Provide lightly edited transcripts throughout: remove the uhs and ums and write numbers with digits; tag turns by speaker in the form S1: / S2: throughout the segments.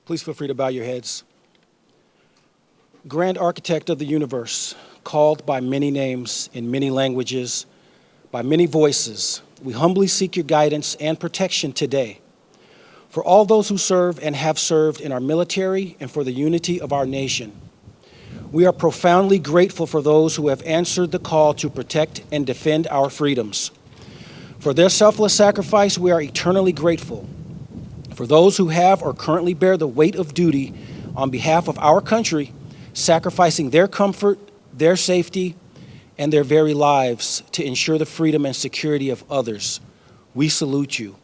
S1: Please feel free to bow your heads. Grand Architect of the universe, called by many names in many languages, by many voices, we humbly seek your guidance and protection today. For all those who serve and have served in our military and for the unity of our nation. We are profoundly grateful for those who have answered the call to protect and defend our freedoms. For their selfless sacrifice, we are eternally grateful. For those who have or currently bear the weight of duty on behalf of our country, sacrificing their comfort, their safety, and their very lives to ensure the freedom and security of others, we salute you.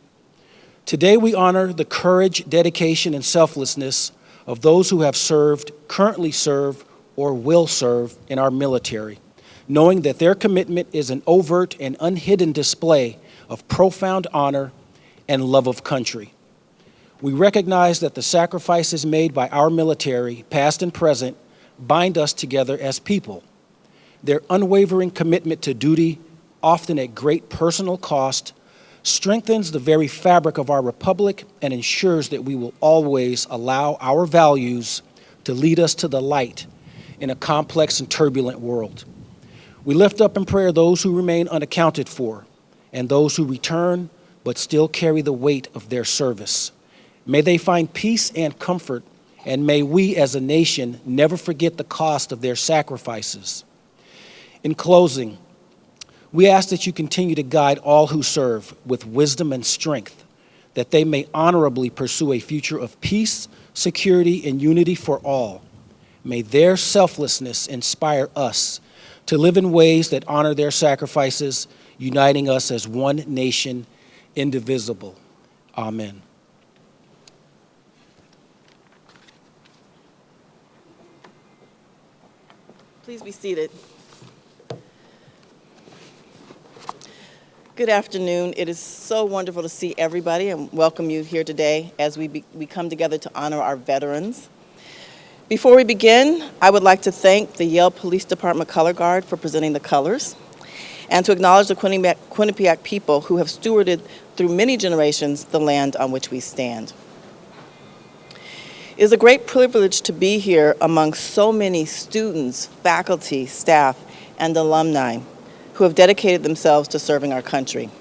S1: Today we honor the courage, dedication, and selflessness of those who have served, currently serve, or will serve in our military, knowing that their commitment is an overt and unhidden display of profound honor and love of country. We recognize that the sacrifices made by our military, past and present, bind us together as people. Their unwavering commitment to duty, often at great personal cost, strengthens the very fabric of our republic and ensures that we will always allow our values to lead us to the light in a complex and turbulent world. We lift up in prayer those who remain unaccounted for and those who return but still carry the weight of their service. May they find peace and comfort, and may we as a nation never forget the cost of their sacrifices. In closing, we ask that you continue to guide all who serve with wisdom and strength, that they may honorably pursue a future of peace, security, and unity for all. May their selflessness inspire us to live in ways that honor their sacrifices, uniting us as one nation, indivisible. Amen.
S2: Please be seated. Good afternoon. It is so wonderful to see everybody and welcome you here today as we come together to honor our veterans. Before we begin, I would like to thank the Yale Police Department Color Guard for presenting the colors and to acknowledge the Quinnipiac people who have stewarded through many generations the land on which we stand. It is a great privilege to be here among so many students, faculty, staff, and alumni who have dedicated themselves to serving our country.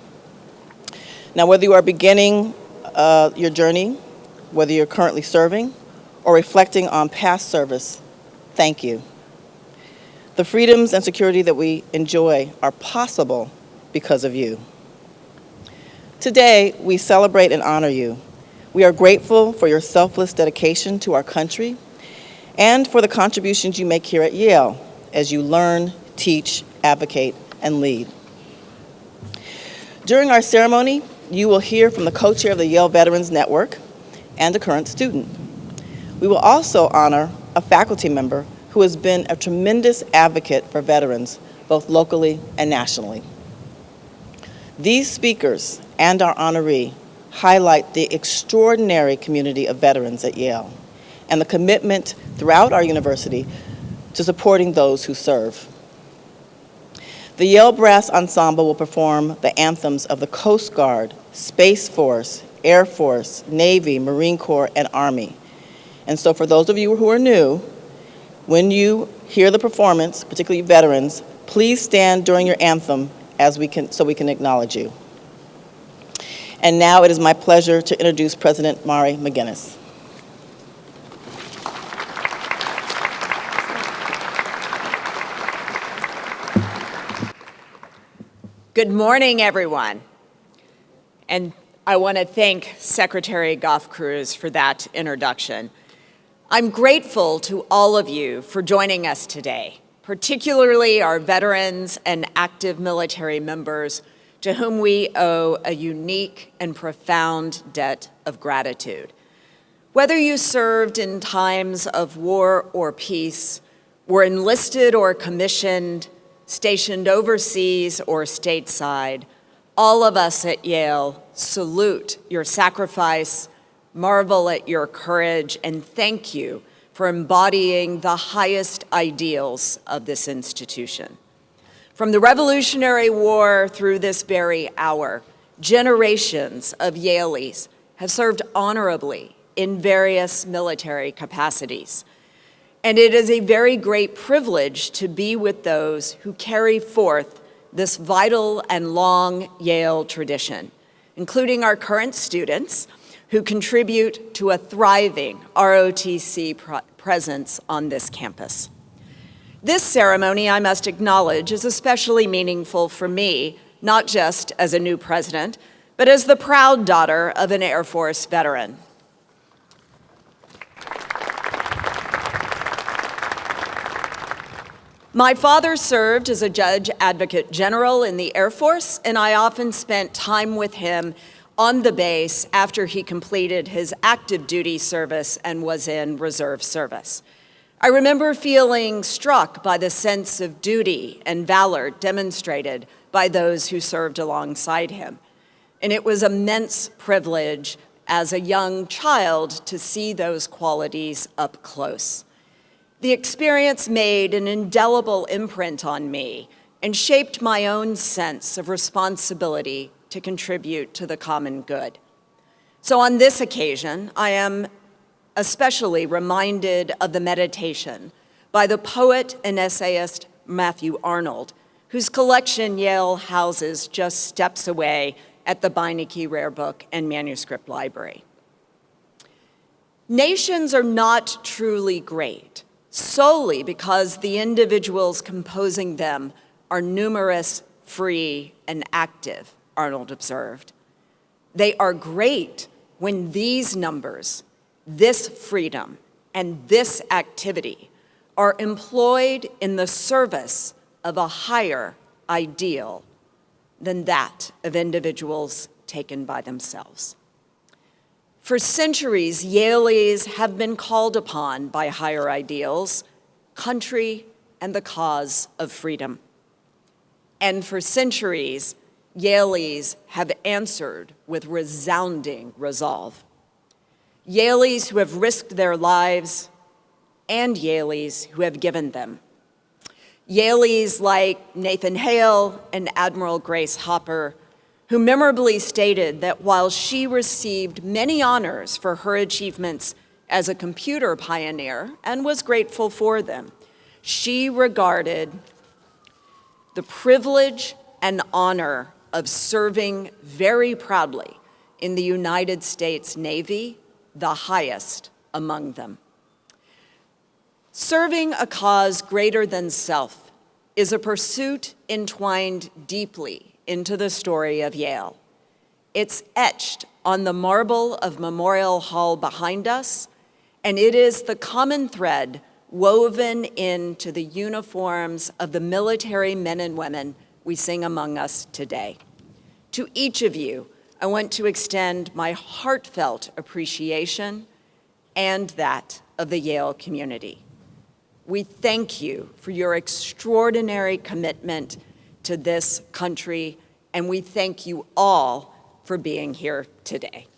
S2: Now, whether you are beginning your journey, whether you're currently serving, or reflecting on past service, thank you. The freedoms and security that we enjoy are possible because of you. Today, we celebrate and honor you. We are grateful for your selfless dedication to our country and for the contributions you make here at Yale as you learn, teach, advocate, and lead. During our ceremony, you will hear from the co-chair of the Yale Veterans Network and a current student. We will also honor a faculty member who has been a tremendous advocate for veterans, both locally and nationally. These speakers and our honoree highlight the extraordinary community of veterans at Yale and the commitment throughout our university to supporting those who serve. The Yale Brass Ensemble will perform the anthems of the Coast Guard, Space Force, Air Force, Navy, Marine Corps, and Army. And so for those of you who are new, when you hear the performance, particularly veterans, please stand during your anthem so we can acknowledge you. And now it is my pleasure to introduce President Maurie McInnis.
S3: Good morning, everyone. And I want to thank Secretary Goff-Crews for that introduction. I'm grateful to all of you for joining us today, particularly our veterans and active military members to whom we owe a unique and profound debt of gratitude. Whether you served in times of war or peace, were enlisted or commissioned, stationed overseas or stateside, all of us at Yale salute your sacrifice, marvel at your courage, and thank you for embodying the highest ideals of this institution. From the Revolutionary War through this very hour, generations of Yaleys have served honorably in various military capacities. And it is a very great privilege to be with those who carry forth this vital and long Yale tradition, including our current students who contribute to a thriving ROTC presence on this campus. This ceremony, I must acknowledge, is especially meaningful for me, not just as a new president, but as the proud daughter of an Air Force veteran. My father served as a judge advocate general in the Air Force, and I often spent time with him on the base after he completed his active duty service and was in reserve service. I remember feeling struck by the sense of duty and valor demonstrated by those who served alongside him. And it was an immense privilege as a young child to see those qualities up close. The experience made an indelible imprint on me and shaped my own sense of responsibility to contribute to the common good. So on this occasion, I am especially reminded of the meditation by the poet and essayist Matthew Arnold, whose collection Yale houses just steps away at the Beinecke Rare Book and Manuscript Library. Nations are not truly great solely because the individuals composing them are numerous, free, and active, Arnold observed. They are great when these numbers, this freedom, and this activity are employed in the service of a higher ideal than that of individuals taken by themselves. For centuries, Yalees have been called upon by higher ideals, country, and the cause of freedom. And for centuries, Yalees have answered with resounding resolve. Yalees who have risked their lives and Yalees who have given them. Yalees like Nathan Hale and Admiral Grace Hopper, who memorably stated that while she received many honors for her achievements as a computer pioneer and was grateful for them, she regarded the privilege and honor of serving very proudly in the United States Navy the highest among them. Serving a cause greater than self is a pursuit entwined deeply into the story of Yale. It's etched on the marble of Memorial Hall behind us, and it is the common thread woven into the uniforms of the military men and women we sing among us today. To each of you, I want to extend my heartfelt appreciation and that of the Yale community. We thank you for your extraordinary commitment to this country, and we thank you all for being here today.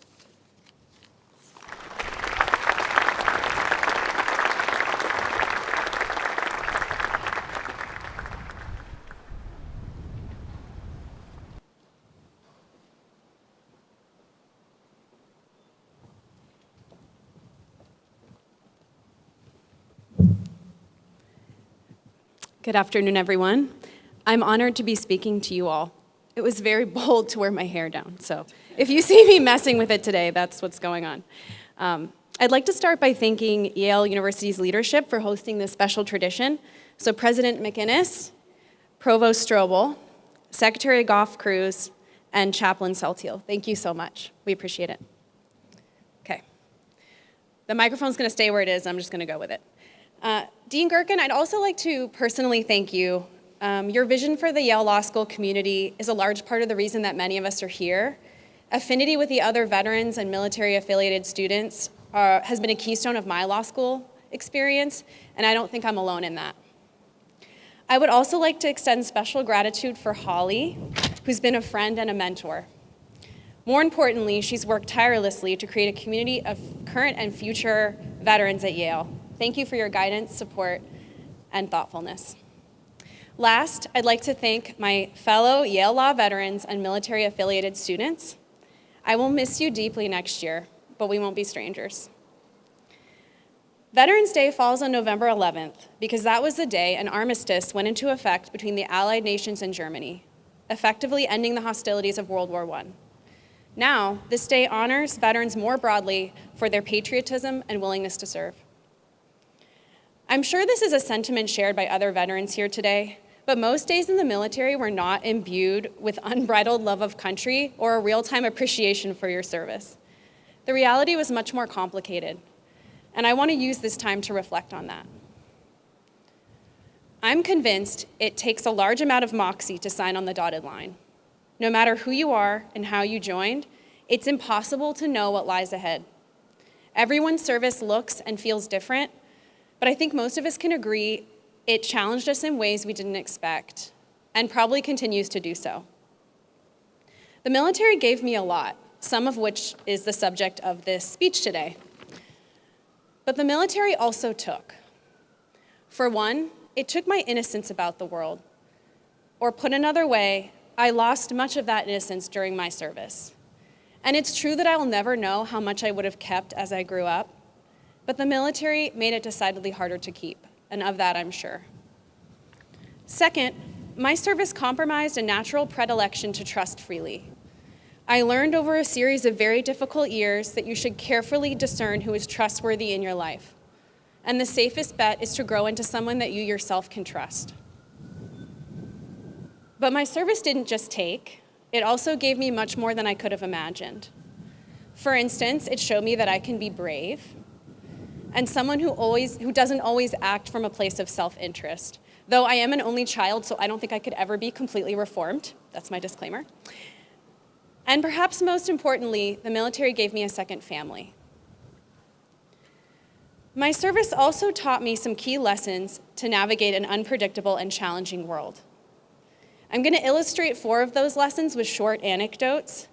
S4: Good afternoon, everyone. I'm honored to be speaking to you all. It was very bold to wear my hair down, so if you see me messing with it today, that's what's going on. I'd like to start by thanking Yale University's leadership for hosting this special tradition. So President McInnis, Provost Strobel, Secretary Goff-Crews, and Chaplain Saltiel. Thank you so much. We appreciate it. Okay. The microphone's going to stay where it is. I'm just going to go with it. Dean Gerken, I'd also like to personally thank you. Your vision for the Yale Law School community is a large part of the reason that many of us are here. Affinity with the other veterans and military-affiliated students has been a keystone of my law school experience, and I don't think I'm alone in that. I would also like to extend special gratitude for Holly, who's been a friend and a mentor. More importantly, she's worked tirelessly to create a community of current and future veterans at Yale. Thank you for your guidance, support, and thoughtfulness. Last, I'd like to thank my fellow Yale Law veterans and military-affiliated students. I will miss you deeply next year, but we won't be strangers. Veterans Day falls on November 11th because that was the day an armistice went into effect between the Allied nations and Germany, effectively ending the hostilities of World War I. Now, this day honors veterans more broadly for their patriotism and willingness to serve. I'm sure this is a sentiment shared by other veterans here today, but most days in the military were not imbued with unbridled love of country or a real-time appreciation for your service. The reality was much more complicated, and I want to use this time to reflect on that. I'm convinced it takes a large amount of moxie to sign on the dotted line. No matter who you are and how you joined, it's impossible to know what lies ahead. Everyone's service looks and feels different, but I think most of us can agree it challenged us in ways we didn't expect, and probably continues to do so. The military gave me a lot, some of which is the subject of this speech today. But the military also took. For one, it took my innocence about the world. Or put another way, I lost much of that innocence during my service. And it's true that I will never know how much I would have kept as I grew up, but the military made it decidedly harder to keep, and of that I'm sure. Second, my service compromised a natural predilection to trust freely. I learned over a series of very difficult years that you should carefully discern who is trustworthy in your life, and the safest bet is to grow into someone that you yourself can trust. But my service didn't just take, it also gave me much more than I could have imagined. For instance, it showed me that I can be brave, and someone who doesn't always act from a place of self-interest. Though I am an only child, so I don't think I could ever be completely reformed. That's my disclaimer. And perhaps most importantly, the military gave me a second family. My service also taught me some key lessons to navigate an unpredictable and challenging world. I'm going to illustrate 4 of those lessons with short anecdotes.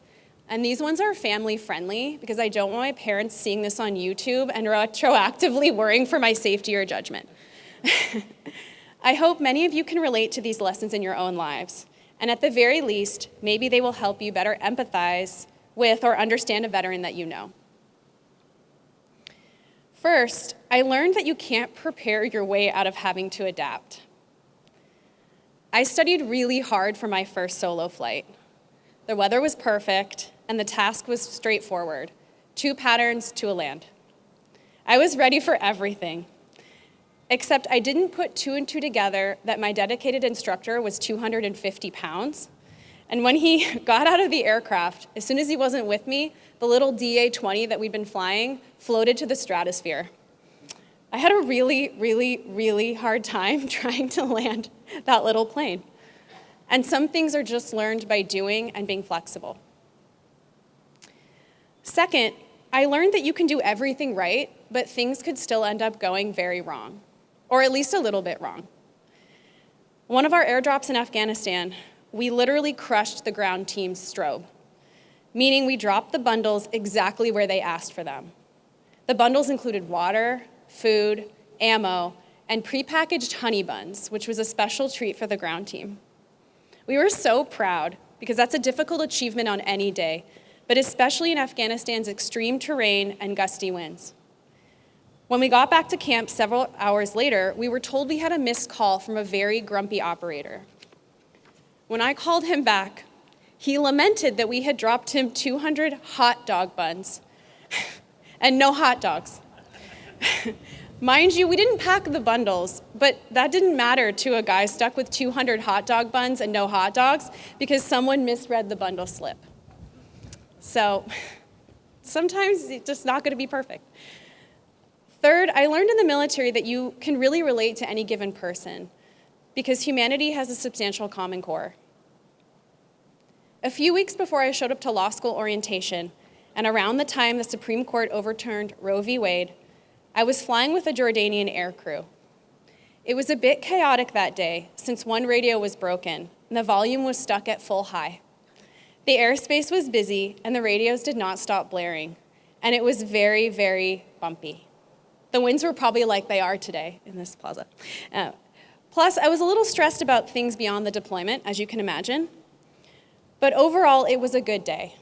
S4: And these ones are family friendly because I don't want my parents seeing this on YouTube and retroactively worrying for my safety or judgment. I hope many of you can relate to these lessons in your own lives. And at the very least, maybe they will help you better empathize with or understand a veteran that you know. First, I learned that you can't prepare your way out of having to adapt. I studied really hard for my first solo flight. The weather was perfect, and the task was straightforward. 2 patterns to a land. I was ready for everything, except I didn't put 2 and 2 together that my dedicated instructor was 250 pounds. And when he got out of the aircraft, as soon as he wasn't with me, the little DA-20 that we'd been flying floated to the stratosphere. I had a really, really, really hard time trying to land that little plane. And some things are just learned by doing and being flexible. Second, I learned that you can do everything right, but things could still end up going very wrong, or at least a little bit wrong. One of our airdrops in Afghanistan, we literally crushed the ground team's strobe, meaning we dropped the bundles exactly where they asked for them. The bundles included water, food, ammo, and prepackaged honey buns, which was a special treat for the ground team. We were so proud because that's a difficult achievement on any day, but especially in Afghanistan's extreme terrain and gusty winds. When we got back to camp several hours later, we were told we had a missed call from a very grumpy operator. When I called him back, he lamented that we had dropped him 200 hot dog buns and no hot dogs. Mind you, we didn't pack the bundles, but that didn't matter to a guy stuck with 200 hot dog buns and no hot dogs because someone misread the bundle slip. So sometimes it's just not going to be perfect. Third, I learned in the military that you can really relate to any given person because humanity has a substantial common core. A few weeks before I showed up to law school orientation, and around the time the Supreme Court overturned Roe v. Wade, I was flying with a Jordanian air crew. It was a bit chaotic that day since one radio was broken and the volume was stuck at full high. The airspace was busy and the radios did not stop blaring, and it was very, very bumpy. The winds were probably like they are today in this plaza. Plus, I was a little stressed about things beyond the deployment, as you can imagine. But overall, it was a good day.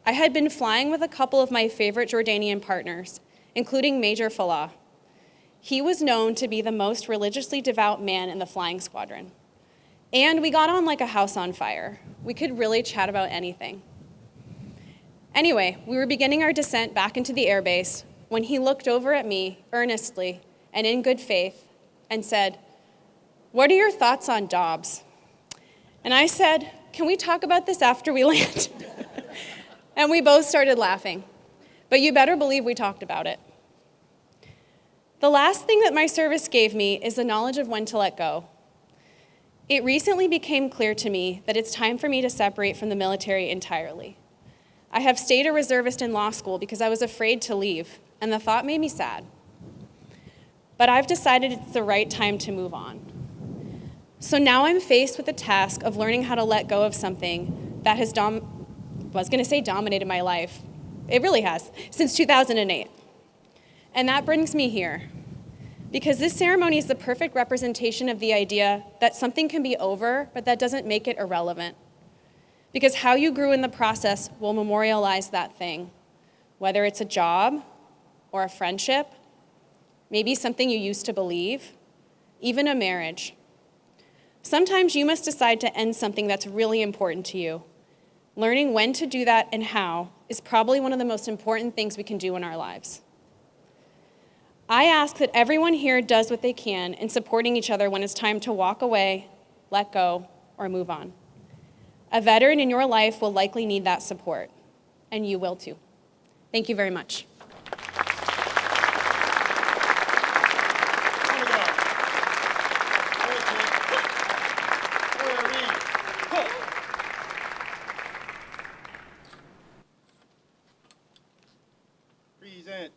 S4: I had been flying with a couple of my favorite Jordanian partners, including Major Falah. He was known to be the most religiously devout man in the flying squadron. And we got on like a house on fire. We could really chat about anything. Anyway, we were beginning our descent back into the airbase when he looked over at me earnestly and in good faith and said, "What are your thoughts on Dobbs?" And I said, "Can we talk about this after we land?" And we both started laughing. But you better believe we talked about it. The last thing that my service gave me is the knowledge of when to let go. It recently became clear to me that it's time for me to separate from the military entirely. I have stayed a reservist in law school because I was afraid to leave, and the thought made me sad. But I've decided it's the right time to move on. So now I'm faced with the task of learning how to let go of something that has dominated my life. It really has, since 2008. And that brings me here, because this ceremony is the perfect representation of the idea that something can be over, but that doesn't make it irrelevant. Because how you grew in the process will memorialize that thing, whether it's a job or a friendship, maybe something you used to believe, even a marriage. Sometimes you must decide to end something that's really important to you. Learning when to do that and how is probably one of the most important things we can do in our lives. I ask that everyone here does what they can in supporting each other when it's time to walk away, let go, or move on. A veteran in your life will likely need that support, and you will too. Thank you very much.
S5: Present.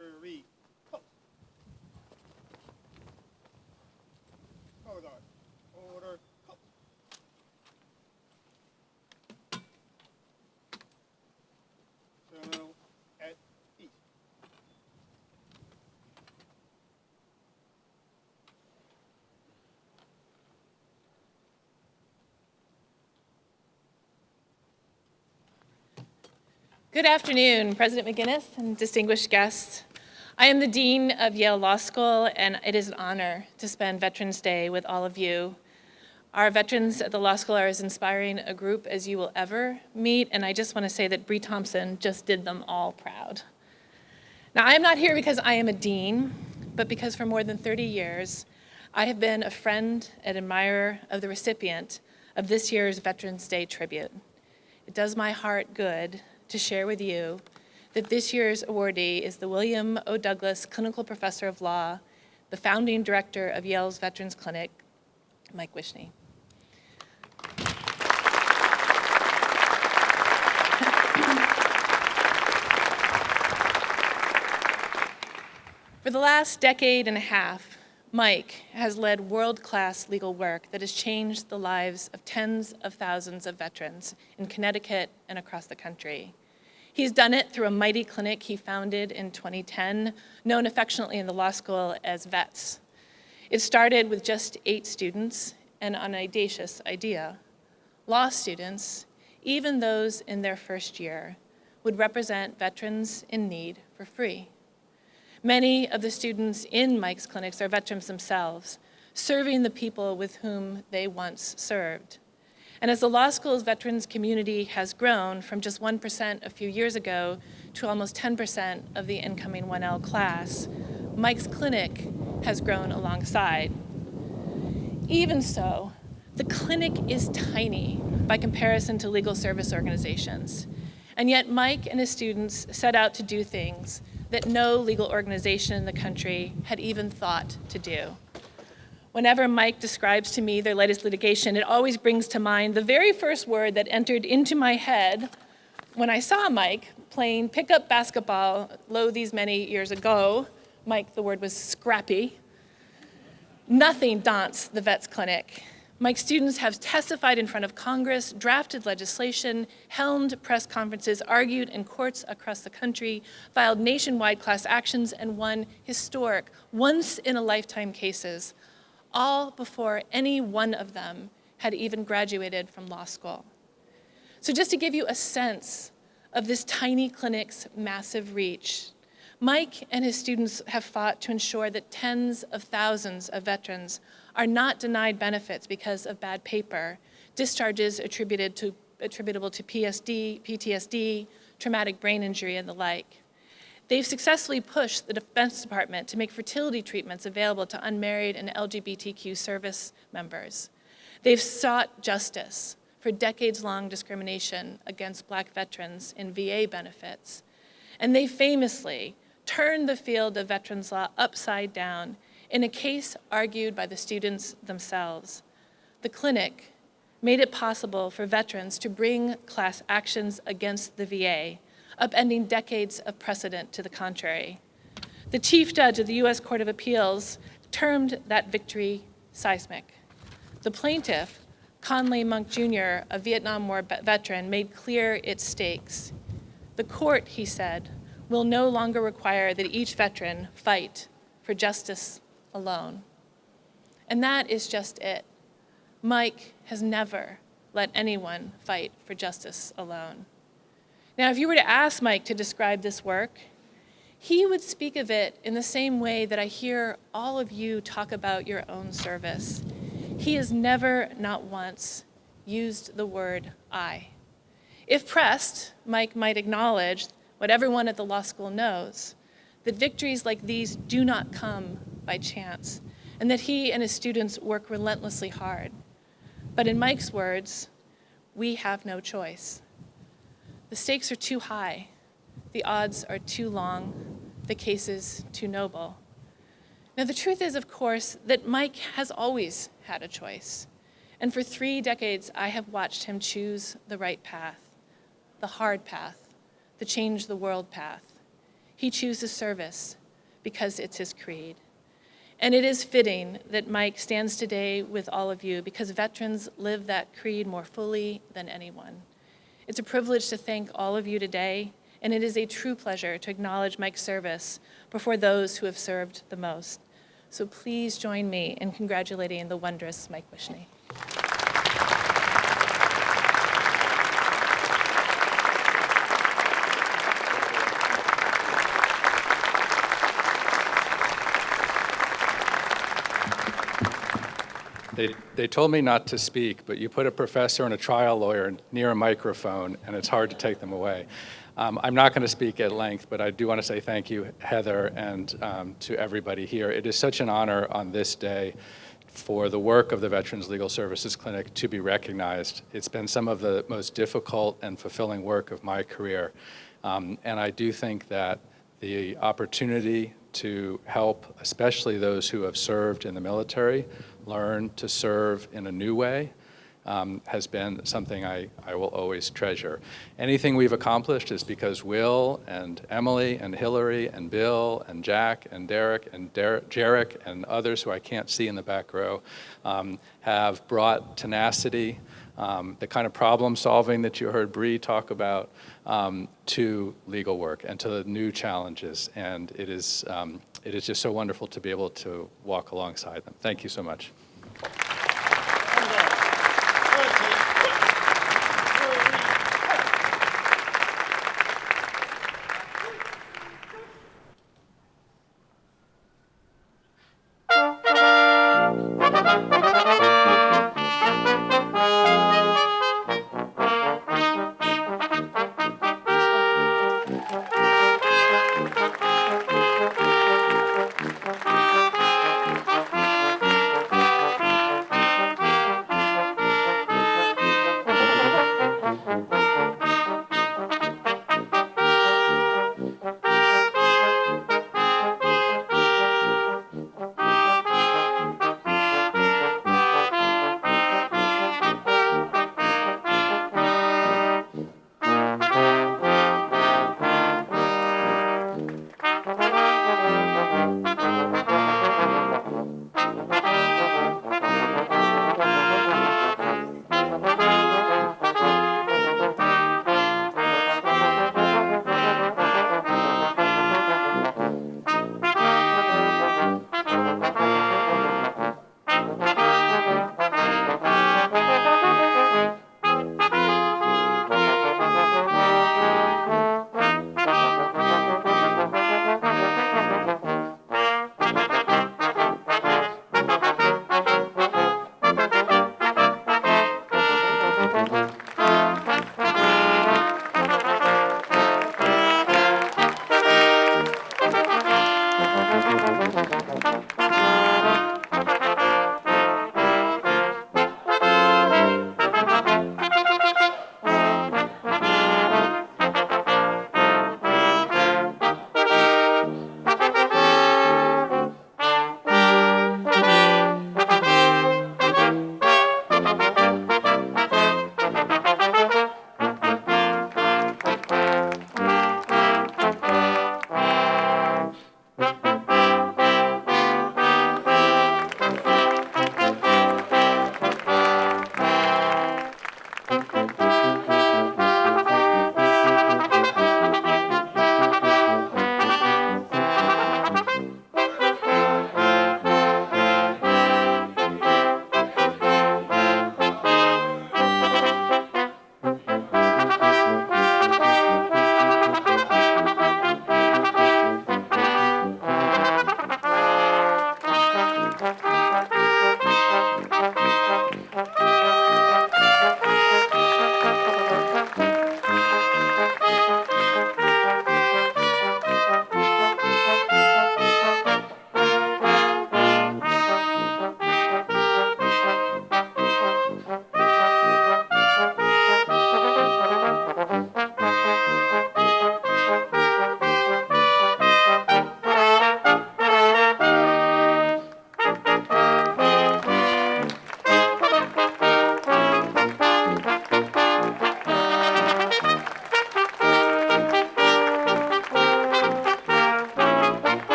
S5: Honoree. Hold on. Order. Journal at ease.
S6: Good afternoon, President McInnis and distinguished guests. I am the Dean of Yale Law School, and it is an honor to spend Veterans Day with all of you. Our veterans at the law school are as inspiring a group as you will ever meet, and I just want to say that Briana Thompson just did them all proud. Now, I am not here because I am a dean, but because for more than 30 years, I have been a friend and admirer of the recipient of this year's Veterans Day tribute. It does my heart good to share with you that this year's awardee is the William O. Douglas Clinical Professor of Law, the founding director of Yale's Veterans Clinic, Mike Wishnie. For the last decade and a half, Mike has led world-class legal work that has changed the lives of tens of thousands of veterans in Connecticut and across the country. He's done it through a mighty clinic he founded in 2010, known affectionately in the law school as VETS. It started with just 8 students and an audacious idea. Law students, even those in their first year, would represent veterans in need for free. Many of the students in Mike's clinics are veterans themselves, serving the people with whom they once served. And as the law school's veterans community has grown from just 1% a few years ago to almost 10% of the incoming 1L class, Mike's clinic has grown alongside. Even so, the clinic is tiny by comparison to legal service organizations. And yet Mike and his students set out to do things that no legal organization in the country had even thought to do. Whenever Mike describes to me their latest litigation, it always brings to mind the very first word that entered into my head when I saw Mike playing pickup basketball these many years ago. Mike, the word was scrappy. Nothing daunts the Vets Clinic. Mike's students have testified in front of Congress, drafted legislation, helmed press conferences, argued in courts across the country, filed nationwide class actions, and won historic, once-in-a-lifetime cases, all before any one of them had even graduated from law school. So just to give you a sense of this tiny clinic's massive reach, Mike and his students have fought to ensure that tens of thousands of veterans are not denied benefits because of bad paper, discharges attributable to PTSD, traumatic brain injury, and the like. They've successfully pushed the Defense Department to make fertility treatments available to unmarried and LGBTQ service members. They've sought justice for decades-long discrimination against Black veterans in VA benefits. And they famously turned the field of veterans law upside down in a case argued by the students themselves. The clinic made it possible for veterans to bring class actions against the VA, upending decades of precedent to the contrary. The chief judge of the U.S. Court of Appeals termed that victory seismic. The plaintiff, Conley Monk Jr., a Vietnam War veteran, made clear its stakes. The court, he said, will no longer require that each veteran fight for justice alone. And that is just it. Mike has never let anyone fight for justice alone. Now, if you were to ask Mike to describe this work, he would speak of it in the same way that I hear all of you talk about your own service. He has never, not once, used the word I. If pressed, Mike might acknowledge what everyone at the law school knows, that victories like these do not come by chance, and that he and his students work relentlessly hard. But in Mike's words, we have no choice. The stakes are too high, the odds are too long, the cases too noble. Now, the truth is, of course, that Mike has always had a choice. And for 3 decades, I have watched him choose the right path, the hard path, the change the world path. He chooses service because it's his creed. And it is fitting that Mike stands today with all of you because veterans live that creed more fully than anyone. It's a privilege to thank all of you today, and it is a true pleasure to acknowledge Mike's service before those who have served the most. So please join me in congratulating the wondrous Mike Wishnie.
S7: They told me not to speak, but you put a professor and a trial lawyer near a microphone, and it's hard to take them away. I'm not going to speak at length, but I do want to say thank you, Heather, and to everybody here. It is such an honor on this day for the work of the Veterans Legal Services Clinic to be recognized. It's been some of the most difficult and fulfilling work of my career, and I do think that the opportunity to help, especially those who have served in the military, learn to serve in a new way has been something I will always treasure. Anything we've accomplished is because Will and Emily and Hillary and Bill and Jack and Derek and Jarek and others who I can't see in the back row have brought tenacity, the kind of problem solving that you heard Bree talk about, to legal work and to the new challenges. And it is just so wonderful to be able to walk alongside them. Thank you so much.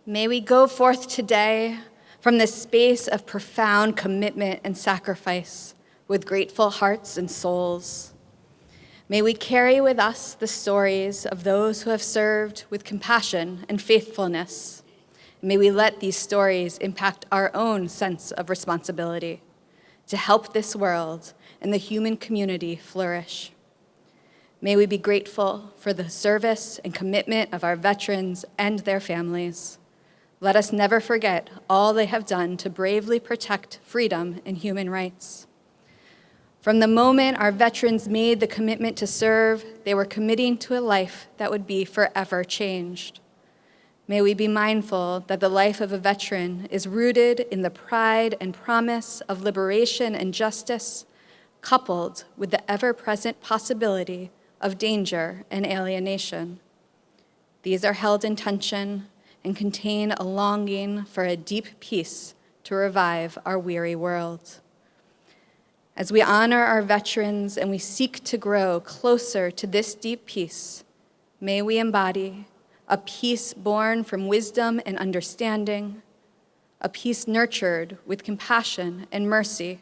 S8: May we go forth today from this space of profound commitment and sacrifice with grateful hearts and souls. May we carry with us the stories of those who have served with compassion and faithfulness. May we let these stories impact our own sense of responsibility to help this world and the human community flourish. May we be grateful for the service and commitment of our veterans and their families. Let us never forget all they have done to bravely protect freedom and human rights. From the moment our veterans made the commitment to serve, they were committing to a life that would be forever changed. May we be mindful that the life of a veteran is rooted in the pride and promise of liberation and justice, coupled with the ever-present possibility of danger and alienation. These are held in tension and contain a longing for a deep peace to revive our weary world. As we honor our veterans and we seek to grow closer to this deep peace, may we embody a peace born from wisdom and understanding, a peace nurtured with compassion and mercy,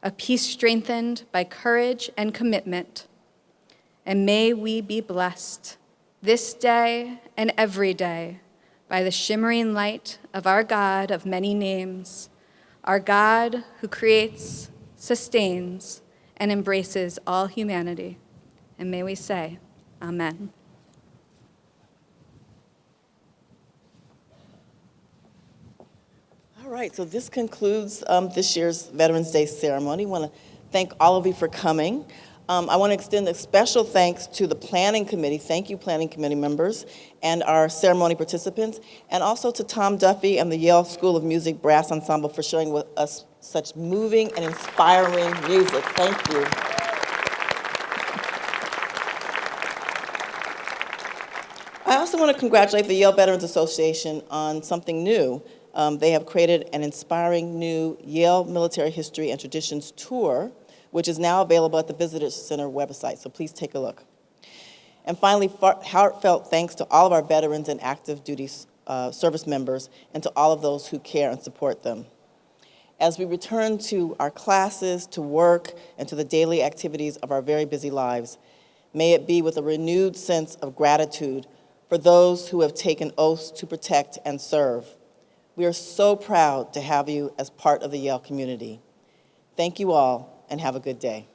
S8: a peace strengthened by courage and commitment. And may we be blessed this day and every day by the shimmering light of our God of many names, our God who creates, sustains, and embraces all humanity. And may we say, Amen.
S2: All right, so this concludes this year's Veterans Day ceremony. I want to thank all of you for coming. I want to extend a special thanks to the Planning Committee. Thank you, Planning Committee members, and our ceremony participants, and also to Tom Duffy and the Yale School of Music Brass Ensemble for sharing with us such moving and inspiring music. Thank you. I also want to congratulate the Yale Veterans Association on something new. They have created an inspiring new Yale Military History and Traditions tour, which is now available at the Visitor Center website, so please take a look. And finally, heartfelt thanks to all of our veterans and active duty service members and to all of those who care and support them. As we return to our classes, to work, and to the daily activities of our very busy lives, may it be with a renewed sense of gratitude for those who have taken oaths to protect and serve. We are so proud to have you as part of the Yale community. Thank you all, and have a good day.